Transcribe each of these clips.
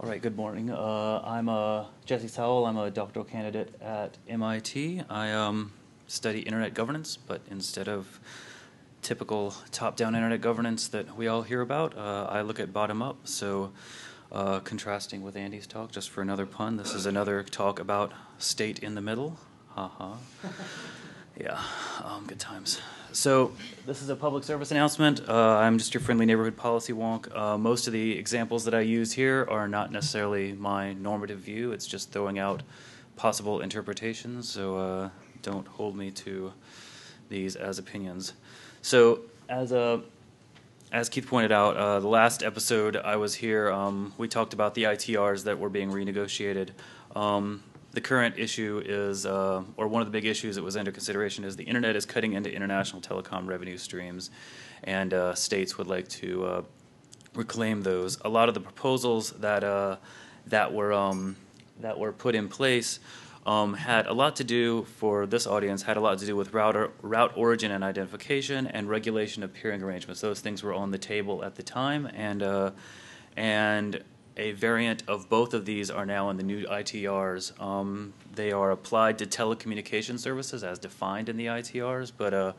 All right, good morning. I'm Jesse Sowell. I'm a doctoral candidate at MIT. I study internet governance, but instead of typical top-down internet governance that we all hear about, I look at bottom-up. So contrasting with Andy's talk, just for another pun, this is another talk about state in the middle. Ha. Yeah, good times. So this is a public service announcement. I'm just your friendly neighborhood policy wonk. Most of the examples that I use here are not necessarily my normative view. It's just throwing out possible interpretations, so don't hold me to these as opinions. So as Keith pointed out, the last episode I was here, we talked about the ITRs that were being renegotiated. The current issue is, or one of the big issues that was under consideration is the internet is cutting into international telecom revenue streams, and states would like to reclaim those. A lot of the proposals that were put in place had a lot to do, for this audience, had a lot to do with route origin and identification and regulation of peering arrangements. Those things were on the table at the time, and a variant of both of these are now in the new ITRs. They are applied to telecommunication services as defined in the ITRs, but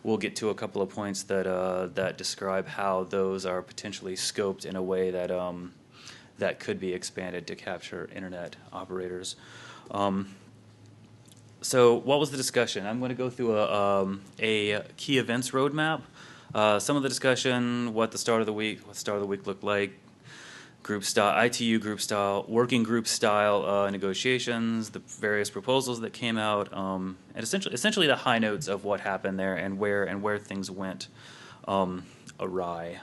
we'll get to a couple of points that describe how those are potentially scoped in a way that could be expanded to capture internet operators. So what was the discussion? I'm going to go through a key events roadmap. Some of the discussion, what the start of the week looked like, group style, ITU group style, working group style negotiations, the various proposals that came out, and essentially the high notes of what happened there and where things went awry.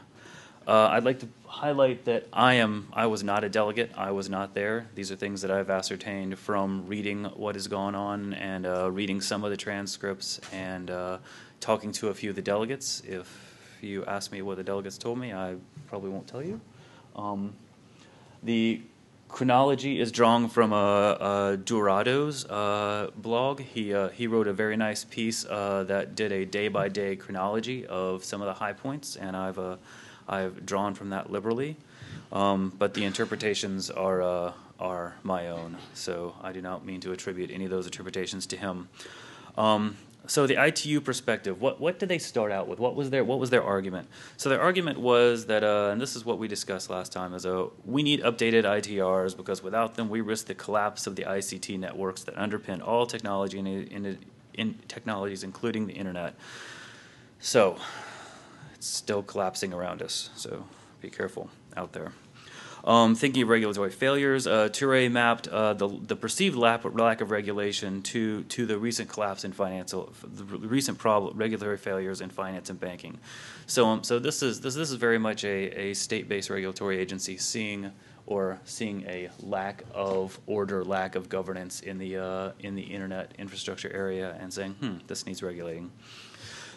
I'd like to highlight that I was not a delegate. I was not there. These are things that I've ascertained from reading what has gone on and reading some of the transcripts and talking to a few of the delegates. If you ask me what the delegates told me, I probably won't tell you. The chronology is drawn from Durado's blog. He wrote a very nice piece that did a day-by-day chronology of some of the high points, and I've drawn from that liberally. But the interpretations are my own, so I do not mean to attribute any of those interpretations to him. So the ITU perspective, what did they start out with? What was their argument? So their argument was that, and this is what we discussed last time, is we need updated ITRs because without them we risk the collapse of the ICT networks that underpin all technology in technologies, including the internet. So it's still collapsing around us, so be careful out there. Thinking of regulatory failures, Toure mapped the perceived lack of regulation to the recent collapse in regulatory failures in finance and banking. So this is very much a state-based regulatory agency seeing a lack of order, lack of governance in the internet infrastructure area, and saying, this needs regulating.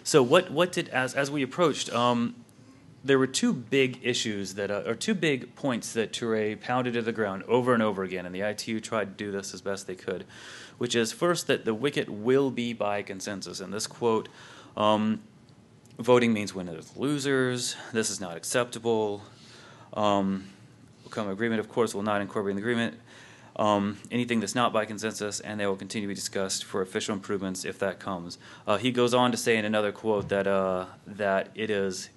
So what did as we approached? There were two big issues or two big points that Toure pounded to the ground over and over again, and the ITU tried to do this as best they could, which is first that the wicket will be by consensus. And this quote, voting means winners, losers, this is not acceptable. Come agreement, of course, will not incorporate in the agreement. Anything that's not by consensus, and they will continue to be discussed for official improvements if that comes. He goes on to say in another quote that it is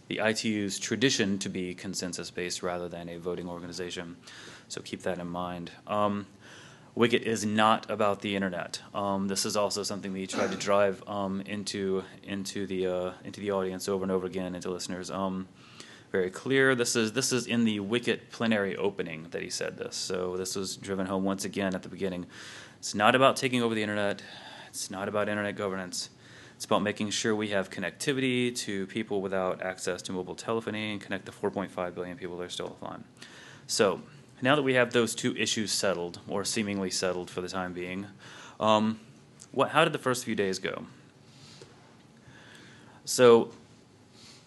the ITU's tradition to be consensus-based rather than a voting organization. So keep that in mind. Wicket is not about the internet. This is also something that he tried to drive into the audience over and over again, into listeners. Very clear. This is in the Wicket plenary opening that he said this. So this was driven home once again at the beginning. It's not about taking over the internet. It's not about internet governance. It's about making sure we have connectivity to people without access to mobile telephony and connect the 4.5 billion people that are still offline. So now that we have those two issues settled, or seemingly settled for the time being, how did the first few days go? So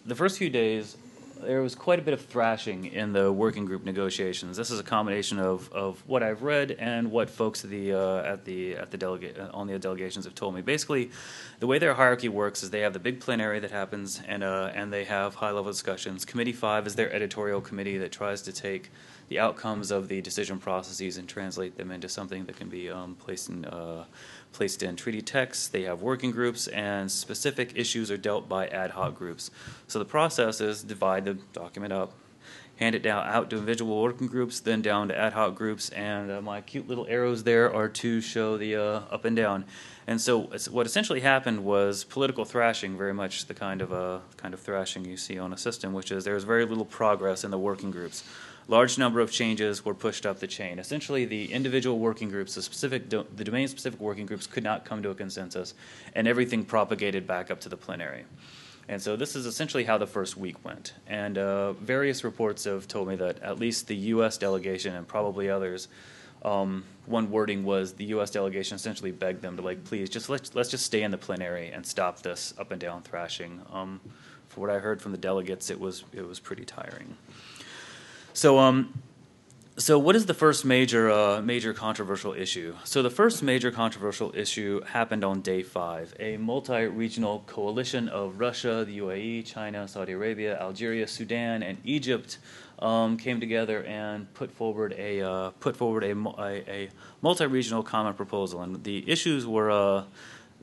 the first few days there was quite a bit of thrashing in the working group negotiations. This is a combination of what I've read and what folks at on the delegations have told me. Basically, the way their hierarchy works is they have the big plenary that happens, and they have high-level discussions. Committee 5 is their editorial committee that tries to take the outcomes of the decision processes and translate them into something that can be placed in treaty texts. They have working groups, and specific issues are dealt by ad hoc groups. So the process is divide the document up, hand it out to individual working groups, then down to ad hoc groups, and my cute little arrows there are to show the up and down. And so what essentially happened was political thrashing, very much the kind of thrashing you see on a system, which is there's very little progress in the working groups. Large number of changes were pushed up the chain. Essentially, the individual working groups, the domain-specific working groups could not come to a consensus, and everything propagated back up to the plenary. And so this is essentially how the first week went. And various reports have told me that at least the U.S. delegation and probably others, one wording was the U.S. delegation essentially begged them to, like, please, let's just stay in the plenary and stop this up and down thrashing. For what I heard from the delegates, it was pretty tiring. So what is the first major controversial issue? So the first major controversial issue happened on day 5. A multi-regional coalition of Russia, the UAE, China, Saudi Arabia, Algeria, Sudan, and Egypt came together and put forward a multi-regional common proposal. And the issues were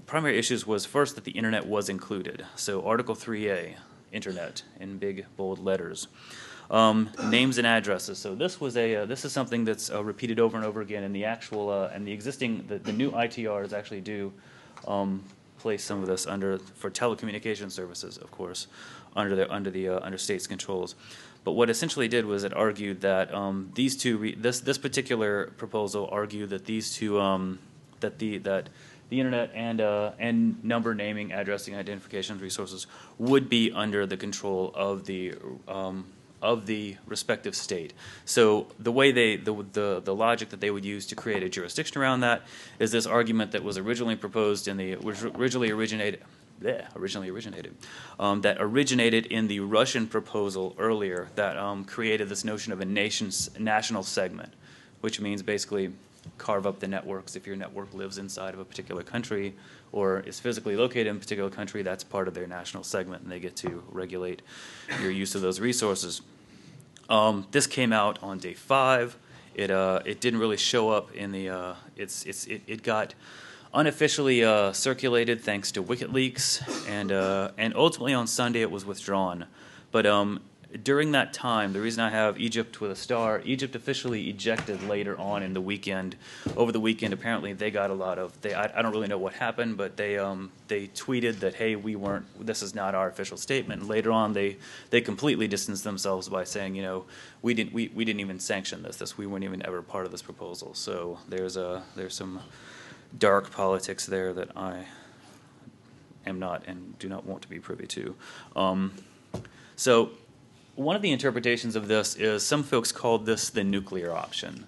primary issues was first that the internet was included. So Article 3A, internet, in big bold letters. Names and addresses. So this is something that's repeated over and over again. And the actual and the new ITRs actually do place some of this for telecommunication services, of course, under states' controls. But what essentially did was it argued that this particular proposal argued that these two that the internet and number, naming, addressing, identification resources would be under the control of the respective state. So the way the logic that they would use to create a jurisdiction around that is this argument that was originally proposed originally originated in the Russian proposal earlier that created this notion of a national segment, which means basically carve up the networks. If your network lives inside of a particular country or is physically located in a particular country, that's part of their national segment, and they get to regulate your use of those resources. This came out on day 5. It didn't really show up in the. It got unofficially circulated thanks to WikiLeaks, and ultimately on Sunday it was withdrawn. But during that time, the reason I have Egypt with a star, Egypt officially ejected later on in the weekend. Over the weekend, apparently they got a lot of. I don't really know what happened, but they tweeted that, hey, this is not our official statement. And later on, they completely distanced themselves by saying, we didn't even sanction this. We weren't even ever part of this proposal. So there's some dark politics there that I am not and do not want to be privy to. So one of the interpretations of this is some folks called this the nuclear option.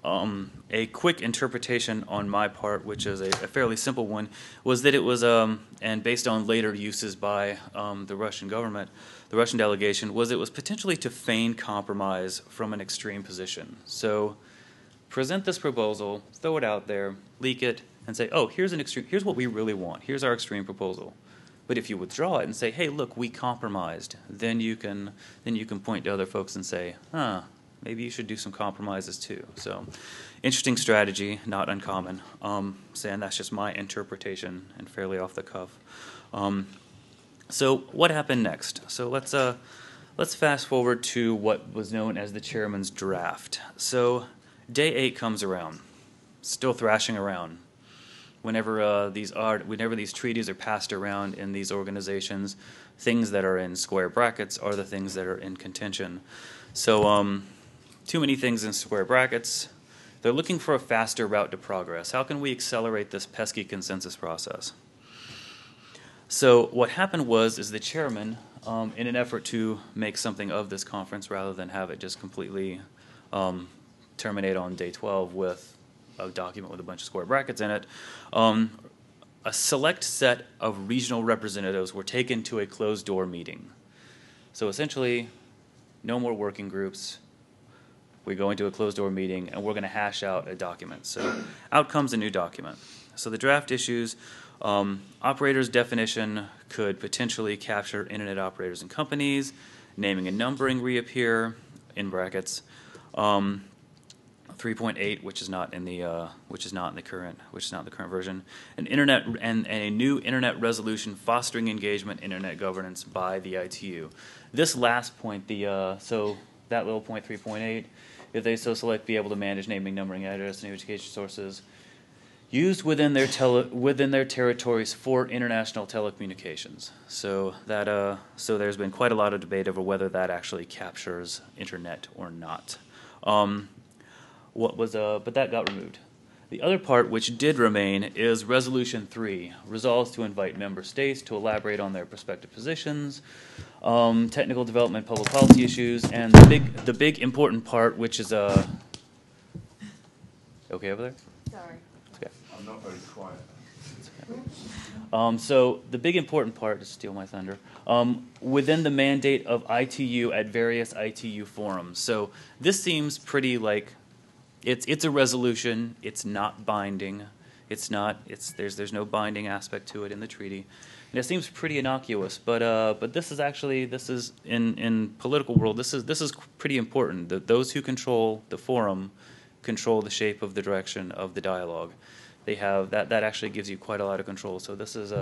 A quick interpretation on my part, which is a fairly simple one, was that it was, and based on later uses by the Russian government, the Russian delegation, was it was potentially to feign compromise from an extreme position. So present this proposal, throw it out there, leak it, and say, oh, here's what we really want. Here's our extreme proposal. But if you withdraw it and say, hey, look, we compromised, then you can point to other folks and say, maybe you should do some compromises too. So interesting strategy, not uncommon. Saying that's just my interpretation and fairly off the cuff. So what happened next? So let's fast forward to what was known as the chairman's draft. So day 8 comes around, still thrashing around. Whenever these treaties are passed around in these organizations, things that are in square brackets are the things that are in contention. So too many things in square brackets. They're looking for a faster route to progress. How can we accelerate this pesky consensus process? So what happened is the chairman, in an effort to make something of this conference rather than have it just completely terminate on day 12 with a document with a bunch of square brackets in it, a select set of regional representatives were taken to a closed-door meeting. So essentially, no more working groups. We go into a closed-door meeting, and we're going to hash out a document. So out comes a new document. So the draft issues, operators definition could potentially capture internet operators and companies. Naming and numbering reappear in brackets. 3.8, which is not in the current version. An internet and a new internet resolution fostering engagement, internet governance by the ITU. This last point, so that little point 3.8, if they so select, be able to manage naming, numbering, address, and education sources used within their territories for international telecommunications. So that so there's been quite a lot of debate over whether that actually captures internet or not. But that got removed. The other part which did remain is Resolution 3, resolves to invite member states to elaborate on their respective positions, technical development, public policy issues, and the big important part, which is okay over there? Sorry. Okay. I'm not very quiet. So the big important part, to steal my thunder, within the mandate of ITU at various ITU forums. So this seems pretty like it's a resolution. It's not binding. There's no binding aspect to it in the treaty. And it seems pretty innocuous, but this is in political world, this is pretty important. Those who control the forum control the shape of the direction of the dialogue. They have that actually gives you quite a lot of control. So this is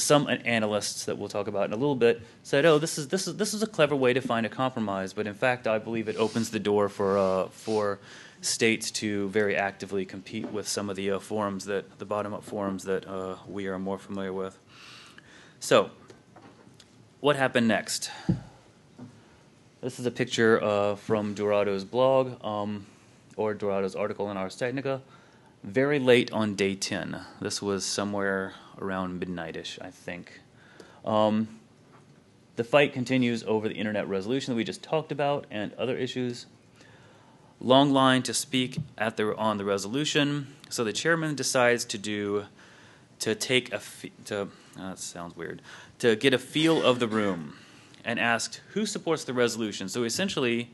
some analysts that we'll talk about in a little bit said, oh, this is a clever way to find a compromise. But in fact, I believe it opens the door for states to very actively compete with some of the the bottom-up forums that we are more familiar with. So, what happened next? This is a picture from Dorado's blog or Dorado's article in Ars Technica. Very late on day 10. This was somewhere around midnight-ish, I think. The fight continues over the internet resolution that we just talked about and other issues. Long line to speak on the resolution. So the chairman decides that sounds weird, to get a feel of the room and asked who supports the resolution. So essentially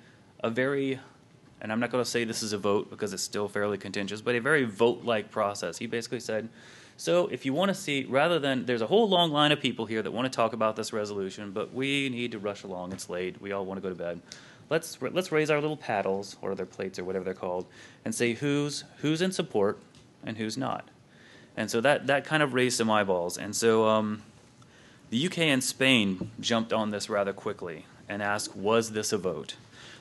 and I'm not going to say this is a vote because it's still fairly contentious, but a very vote-like process. He basically said, so if you want to see, rather than, there's a whole long line of people here that want to talk about this resolution, but we need to rush along, it's late, we all want to go to bed. Let's raise our little paddles, or their plates, or whatever they're called, and say who's in support and who's not. And so that kind of raised some eyeballs. And so the UK and Spain jumped on this rather quickly and asked, was this a vote?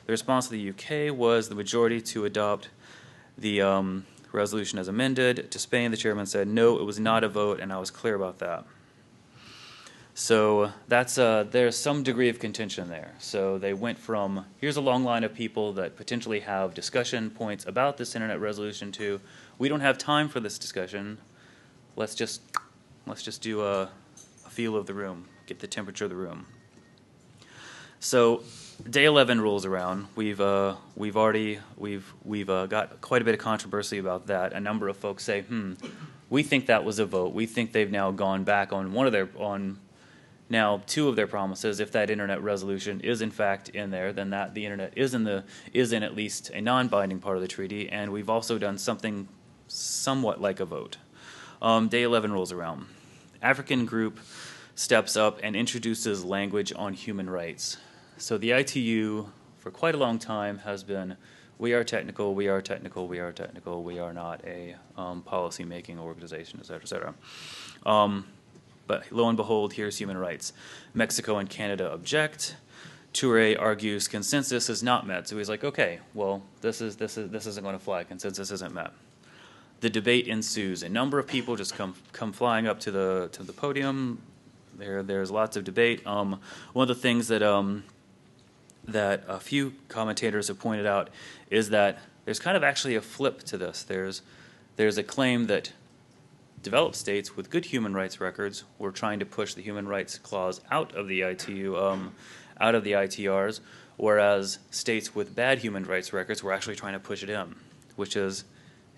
The response of the UK was the majority to adopt the resolution as amended. To Spain, the chairman said, no, it was not a vote, and I was clear about that. So there's some degree of contention there. So they went from, here's a long line of people that potentially have discussion points about this internet resolution to, we don't have time for this discussion. Let's just do a feel of the room, get the temperature of the room. So day 11 rolls around. We've got quite a bit of controversy about that. A number of folks say, we think that was a vote. We think they've now gone back on two of their promises. If that internet resolution is in fact in there, then the internet is in at least a non-binding part of the treaty, and we've also done something somewhat like a vote. Day 11 rolls around. African group steps up and introduces language on human rights. So the ITU, for quite a long time, has been, we are technical, we are technical, we are technical, we are not a policy-making organization, et cetera, et cetera. But lo and behold, here's human rights. Mexico and Canada object. Toure argues consensus is not met. So he's like, okay, well, this isn't going to fly. Consensus isn't met. The debate ensues. A number of people just come flying up to the podium. There's lots of debate. One of the things that a few commentators have pointed out is that there's kind of actually a flip to this. There's a claim that developed states with good human rights records were trying to push the human rights clause out of the ITU, out of the ITRs, whereas states with bad human rights records were actually trying to push it in, which is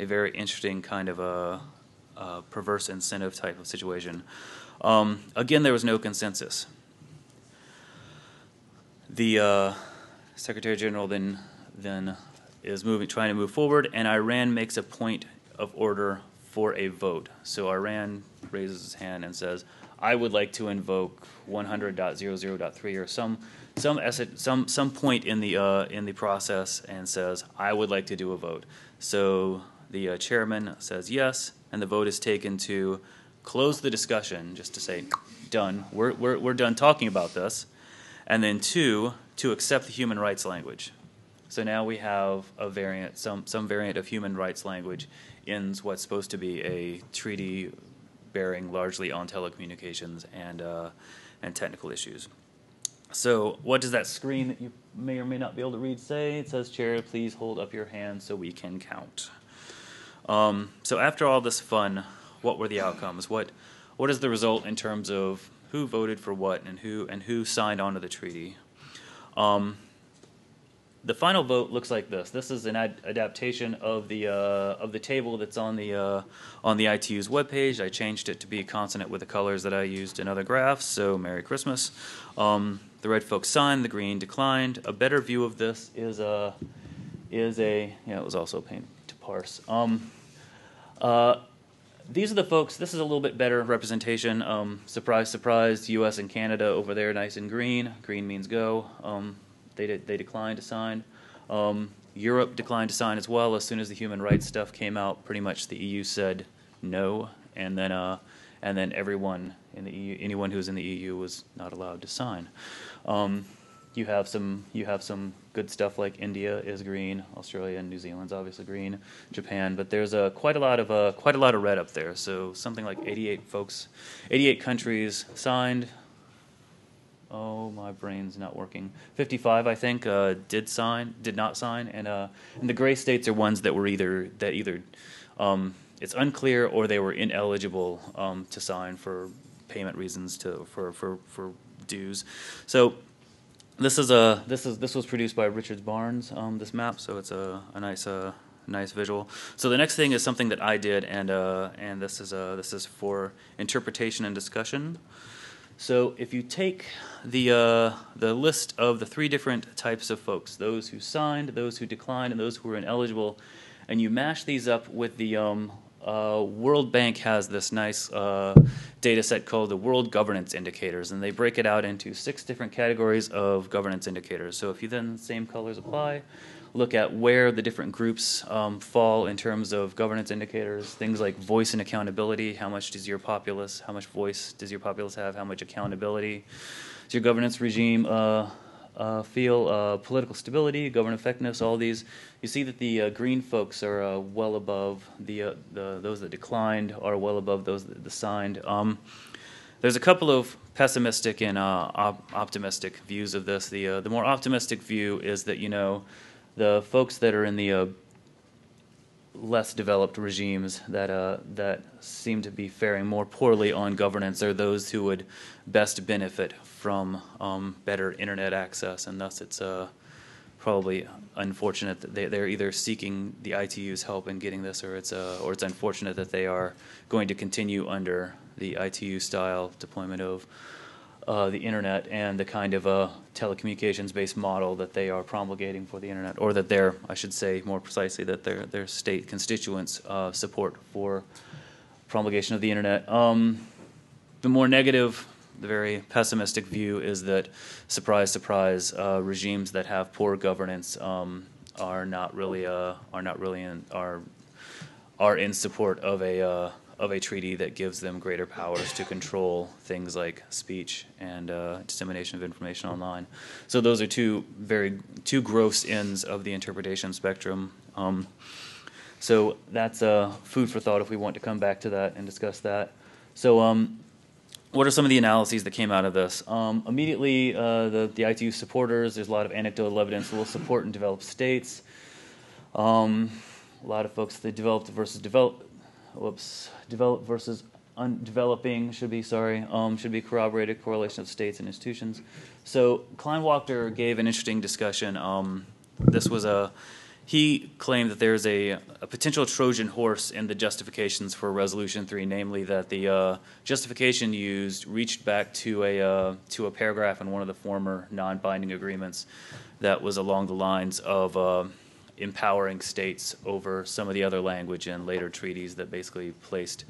a very interesting kind of a perverse incentive type of situation. Again, there was no consensus. The Secretary General then is trying to move forward, and Iran makes a point of order for a vote. So Iran raises his hand and says, "I would like to invoke 100.00.3 or some point in the process," and says, "I would like to do a vote." So the chairman says yes, and the vote is taken to close the discussion, just to say, "Done. We're done talking about this," and then two, to accept the human rights language. So now we have a variant, some variant of human rights language in what's supposed to be a treaty bearing largely on telecommunications and technical issues. So what does that screen that you may or may not be able to read say? It says, "Chair, please hold up your hand so we can count." So after all this fun, what were the outcomes? What is the result in terms of who voted for what and who signed onto the treaty? The final vote looks like this. This is an adaptation of the table that's on the ITU's webpage. I changed it to be consonant with the colors that I used in other graphs. So Merry Christmas. The red folks signed, the green declined. A better view of this is a it was also a pain to parse. These are the folks. This is a little bit better representation. Surprise, surprise. U.S. and Canada over there, nice and green. Green means go. They declined to sign. Europe declined to sign as well. As soon as the human rights stuff came out, pretty much the EU said no, and then everyone in the EU, anyone who was in the EU, was not allowed to sign. You have some good stuff like India is green, Australia and New Zealand's obviously green, Japan, but there's quite a lot of red up there. So something like 88 countries signed. Oh, my brain's not working. 55, I think, did not sign, and the gray states are ones that were either it's unclear or they were ineligible to sign for payment reasons for dues. So this was produced by Richard Barnes, this map. So it's a nice visual. So the next thing is something that I did, and this is for interpretation and discussion. So if you take the list of the three different types of folks, those who signed, those who declined, and those who were ineligible, and you mash these up with the World Bank has this nice data set called the World Governance Indicators, and they break it out into 6 different categories of governance indicators. So if you then, same colors apply, look at where the different groups fall in terms of governance indicators, things like voice and accountability. How much voice does your populace have? How much accountability does your governance regime feel? Political stability, government effectiveness, all these. You see that the green folks are well above those that declined are well above those that signed. There's a couple of pessimistic and optimistic views of this. The more optimistic view is that the folks that are in the less developed regimes that seem to be faring more poorly on governance are those who would best benefit from better internet access, and thus it's probably unfortunate that they're either seeking the ITU's help in getting this, or it's unfortunate that they are going to continue under the ITU style deployment of the internet and the kind of telecommunications-based model that they are promulgating for the internet, or that I should say more precisely, that their state constituents support for promulgation of the internet. The more negative, the very pessimistic view is that, surprise, surprise, regimes that have poor governance are in support of a treaty that gives them greater powers to control things like speech and dissemination of information online. So those are two gross ends of the interpretation spectrum. So that's food for thought if we want to come back to that and discuss that. So what are some of the analyses that came out of this? Immediately, the ITU supporters, there's a lot of anecdotal evidence will support in developed states. A lot of folks, the developed versus undeveloping should be corroborated, correlation of states and institutions. So Kleinwachter gave an interesting discussion. He claimed that there's a potential Trojan horse in the justifications for Resolution 3, namely that the justification used reached back to a paragraph in one of the former non-binding agreements that was along the lines of empowering states over some of the other language in later treaties that basically placed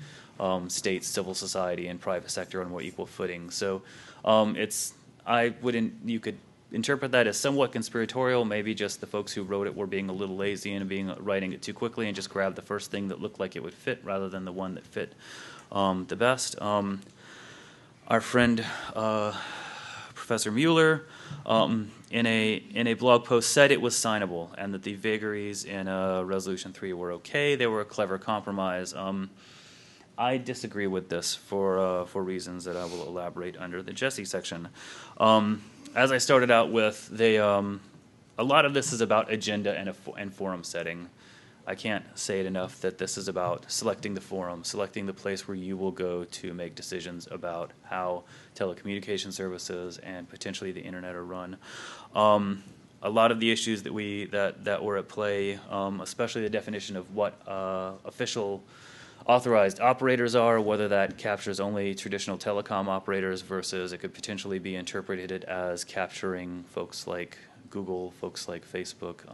states, civil society, and private sector on more equal footing. So you could interpret that as somewhat conspiratorial. Maybe just the folks who wrote it were being a little lazy and writing it too quickly and just grabbed the first thing that looked like it would fit rather than the one that fit the best. Our friend Professor Mueller in a blog post said it was signable and that the vagaries in Resolution 3 were okay. They were a clever compromise. I disagree with this for reasons that I will elaborate under the Jesse section. As I started out with, a lot of this is about agenda and forum setting. I can't say it enough that this is about selecting the forum, selecting the place where you will go to make decisions about how telecommunication services and potentially the internet are run. A lot of the issues that were at play, especially the definition of what official authorized operators are, whether that captures only traditional telecom operators versus it could potentially be interpreted as capturing folks like Google, folks like Facebook,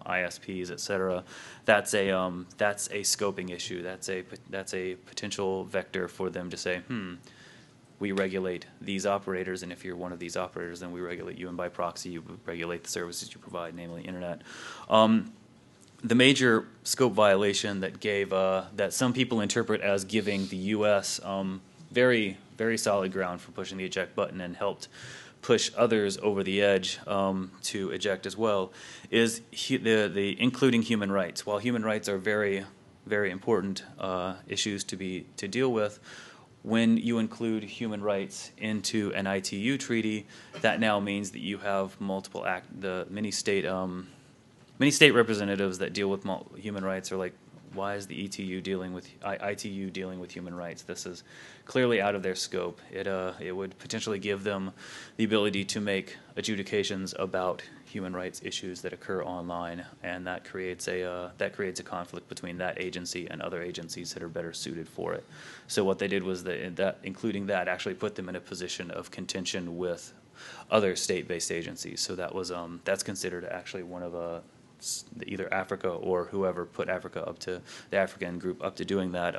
ISPs, et cetera. That's a scoping issue. That's a potential vector for them to say, we regulate these operators, and if you're one of these operators, then we regulate you, and by proxy, you regulate the services you provide, namely internet. The major scope violation that some people interpret as giving the U.S. Very, very solid ground for pushing the eject button and helped push others over the edge to eject as well, is the including human rights. While human rights are very, very important issues to deal with, when you include human rights into an ITU treaty, that now means that you have many state representatives that deal with human rights are like, why is the ITU dealing with human rights? This is clearly out of their scope. It would potentially give them the ability to make adjudications about human rights issues that occur online, and that creates a conflict between that agency and other agencies that are better suited for it. So what they did was that including that actually put them in a position of contention with other state-based agencies. So that's considered actually one of either Africa or whoever put Africa up to the African group up to doing that.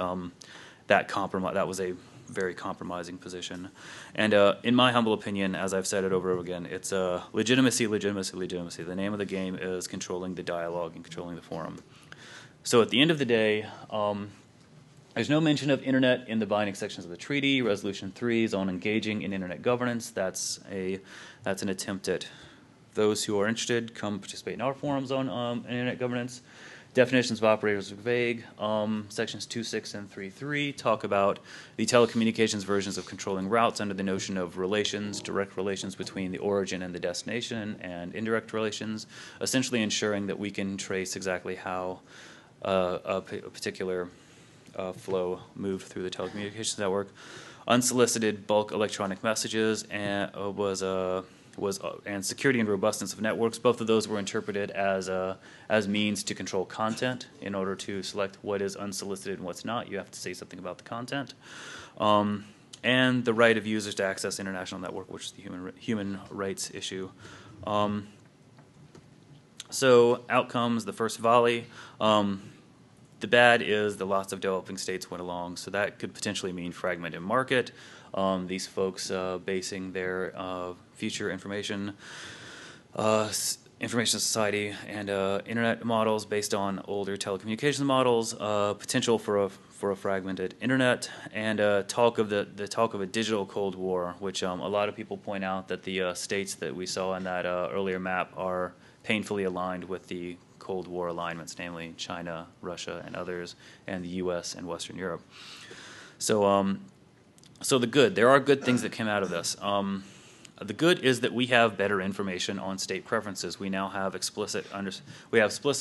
That was a very compromising position. And in my humble opinion, as I've said it over and over again, it's legitimacy, legitimacy, legitimacy. The name of the game is controlling the dialogue and controlling the forum. So at the end of the day, there's no mention of internet in the binding sections of the treaty. Resolution 3 is on engaging in internet governance. That's an attempt at those who are interested, come participate in our forums on internet governance. Definitions of operators are vague. Sections 2.6 and 3.3 talk about the telecommunications versions of controlling routes under the notion of relations, direct relations between the origin and the destination, and indirect relations, essentially ensuring that we can trace exactly how a particular flow moved through the telecommunications network. Unsolicited bulk electronic messages and and security and robustness of networks. Both of those were interpreted as means to control content. In order to select what is unsolicited and what's not, you have to say something about the content. And the right of users to access international network, which is the human rights issue. So outcomes, the first volley. The bad is the lots of developing states went along, so that could potentially mean fragmented market. These folks basing their future information society and internet models based on older telecommunications models, potential for a fragmented internet, and talk of a digital Cold War, which a lot of people point out that the states that we saw in that earlier map are painfully aligned with the Cold War alignments, namely China, Russia, and others, and the U.S. and Western Europe. So there are good things that came out of this. The good is that we have better information on state preferences. We now have explicit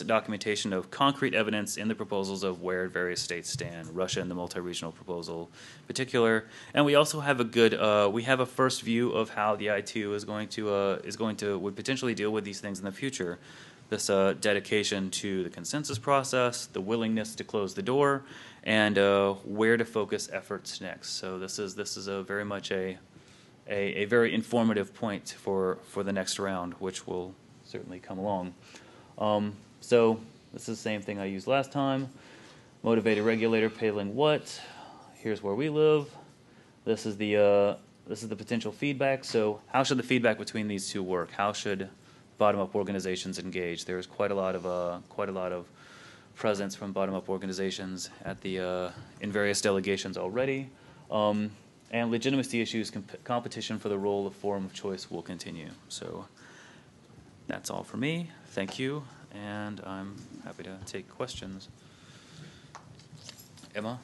documentation of concrete evidence in the proposals of where various states stand. Russia in the multi-regional proposal, in particular, and we also have a first view of how the ITU would potentially deal with these things in the future. This dedication to the consensus process, the willingness to close the door, and where to focus efforts next. So this is a very much a very informative point for the next round, which will certainly come along. So this is the same thing I used last time. Motivated regulator peddling what? Here's where we live. This is the potential feedback. So how should the feedback between these two work? How should bottom-up organizations engage? There's quite a lot of presence from bottom-up organizations at the in various delegations already. And legitimacy issues, competition for the role of forum of choice will continue. So that's all for me. Thank you, and I'm happy to take questions. Emma?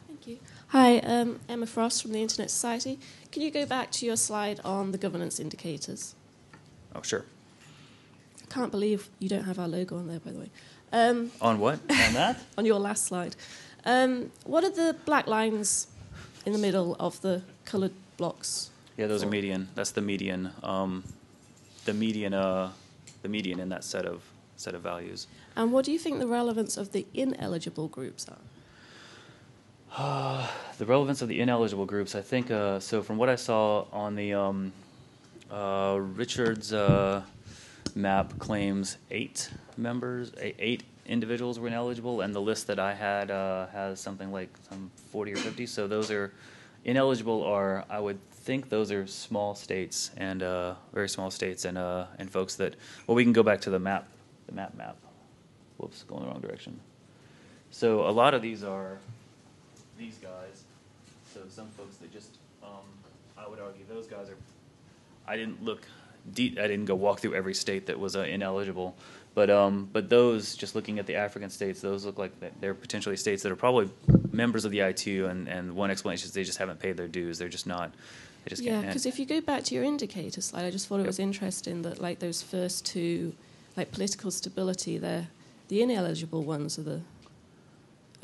Thank you. Hi, Emma Frost from the Internet Society. Can you go back to your slide on the governance indicators? Oh, sure. I can't believe you don't have our logo on there, by the way. On what? On that? On your last slide. What are the black lines in the middle of the coloured blocks? Yeah, those are median. That's the median. The median in that set of values. And what do you think the relevance of the ineligible groups are? The relevance of the ineligible groups, I think, so from what I saw on the Richard's map claims 8 individuals were ineligible, and the list that I had has something like some 40 or 50. So those are ineligible are, I would think those are small states and very small states and folks that, well, we can go back to the map. Whoops, going the wrong direction. So a lot of these are these guys. So some folks that just, I would argue those guys are, I didn't look deep, I didn't go walk through every state that was ineligible, but those, just looking at the African states, those look like they're potentially states that are probably members of the ITU, and one explanation is they just haven't paid their dues. They're just not, they just can't. Yeah, because if you go back to your indicator slide, I just thought it was interesting that like those first two, like political stability, the ineligible ones are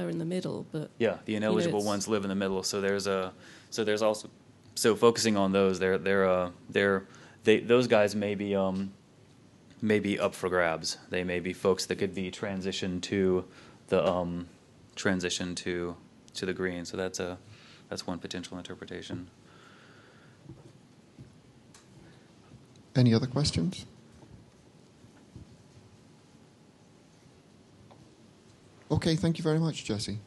in the middle, but yeah, the ineligible ones live in the middle. So there's also, so focusing on those, those guys may be up for grabs. They may be folks that could be transitioned to the to the green. So that's one potential interpretation. Any other questions? Okay, thank you very much, Jesse.